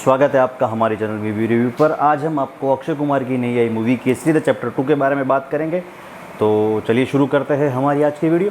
स्वागत है आपका हमारे चैनल मूवी रिव्यू पर। आज हम आपको अक्षय कुमार की नई आई मूवी केसरी द चैप्टर 2 के बारे में बात करेंगे। तो चलिए शुरू करते हैं हमारी आज की वीडियो।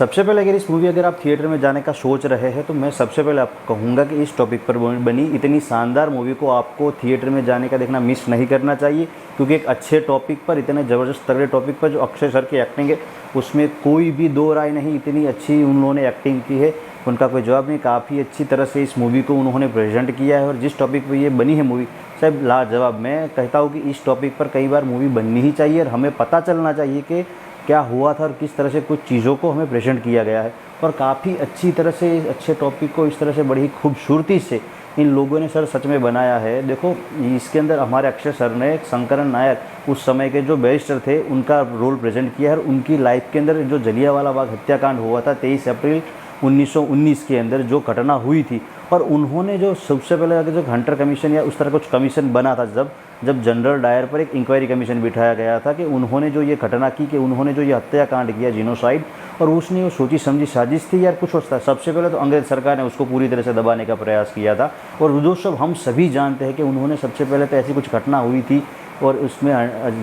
सबसे पहले अगर आप थिएटर में जाने का सोच रहे हैं तो मैं सबसे पहले आपको कहूँगा कि इस टॉपिक पर बनी इतनी शानदार मूवी को आपको थिएटर में जाने का देखना मिस नहीं करना चाहिए, क्योंकि एक अच्छे टॉपिक पर, इतने ज़बरदस्त तगड़े टॉपिक पर जो अक्षय सर की एक्टिंग है उसमें कोई भी दो राय नहीं। इतनी अच्छी उन्होंने एक्टिंग की है, उनका कोई जवाब नहीं। काफ़ी अच्छी तरह से इस मूवी को उन्होंने प्रेजेंट किया है और जिस टॉपिक पर ये बनी है मूवी सब लाजवाब। मैं कहता हूँ कि इस टॉपिक पर कई बार मूवी बननी ही चाहिए और हमें पता चलना चाहिए कि क्या हुआ था और किस तरह से कुछ चीज़ों को हमें प्रेजेंट किया गया है। और काफ़ी अच्छी तरह से इस अच्छे टॉपिक को इस तरह से बड़ी खूबसूरती से इन लोगों ने सर सच में बनाया है। देखो, इसके अंदर हमारे अक्षय सर ने शंकरन नायर उस समय के जो बैरिस्टर थे उनका रोल प्रेजेंट किया है और उनकी लाइफ के अंदर जो जलियांवाला बाग हत्याकांड हुआ था 23 अप्रैल 1919 के अंदर जो घटना हुई थी, और उन्होंने जो सबसे पहले अगर जो हंटर कमीशन या उस तरह कुछ कमीशन बना था, जब जनरल डायर पर एक इंक्वायरी कमीशन बिठाया गया था कि उन्होंने जो ये घटना की, कि उन्होंने जो ये हत्याकांड किया जिनोसाइड, और उसने वो सोची समझी साजिश थी यार कुछ होता। सबसे पहले तो अंग्रेज सरकार ने उसको पूरी तरह से दबाने का प्रयास किया था, और जो सब हम सभी जानते हैं कि उन्होंने सबसे पहले तो ऐसी कुछ घटना हुई थी और उसमें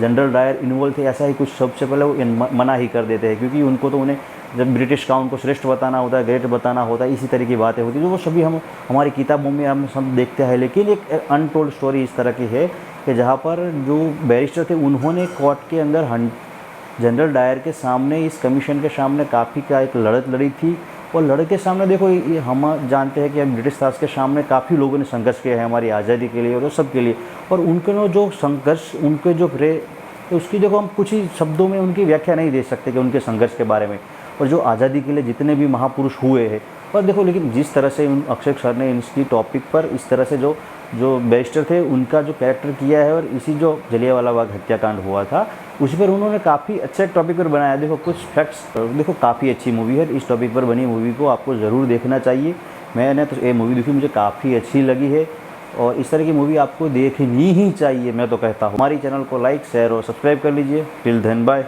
जनरल डायर इन्वॉल्व थे, ऐसा ही कुछ सबसे पहले वो मना ही कर देते हैं, क्योंकि उनको तो उन्हें जब ब्रिटिश का उनको श्रेष्ठ बताना होता है, ग्रेट बताना होता है, इसी तरह की बातें होती हैं जो वो सभी हम हमारी किताबों में हम सब देखते हैं। लेकिन एक अनटोल्ड स्टोरी इस तरह की है कि जहाँ पर जो बैरिस्टर थे उन्होंने कोर्ट के अंदर जनरल डायर के सामने, इस कमीशन के सामने काफ़ी का एक लड़त लड़ी थी। और लड़के के सामने देखो, ये हम जानते हैं कि ब्रिटिश राज के सामने काफ़ी लोगों ने संघर्ष किया है हमारी आज़ादी के लिए और सब के लिए, और उनके जो संघर्ष, उनके जो तो उसकी देखो हम कुछ ही शब्दों में उनकी व्याख्या नहीं दे सकते कि उनके संघर्ष के बारे में, और जो आज़ादी के लिए जितने भी महापुरुष हुए हैं। और देखो, लेकिन जिस तरह से उन अक्षय सर ने इसकी टॉपिक पर इस तरह से जो बैरिस्टर थे उनका जो कैरेक्टर किया है, और इसी जो जलियांवाला बाग हत्याकांड हुआ था उसी पर उन्होंने काफ़ी अच्छे टॉपिक पर बनाया। देखो कुछ फैक्ट्स, देखो काफ़ी अच्छी मूवी है। इस टॉपिक पर बनी मूवी को आपको ज़रूर देखना चाहिए। मैंने तो ये मूवी देखी, मुझे काफ़ी अच्छी लगी है और इस तरह की मूवी आपको देखनी ही चाहिए, मैं तो कहता हूँ। हमारी चैनल को लाइक, शेयर और सब्सक्राइब कर लीजिए। Till then bye.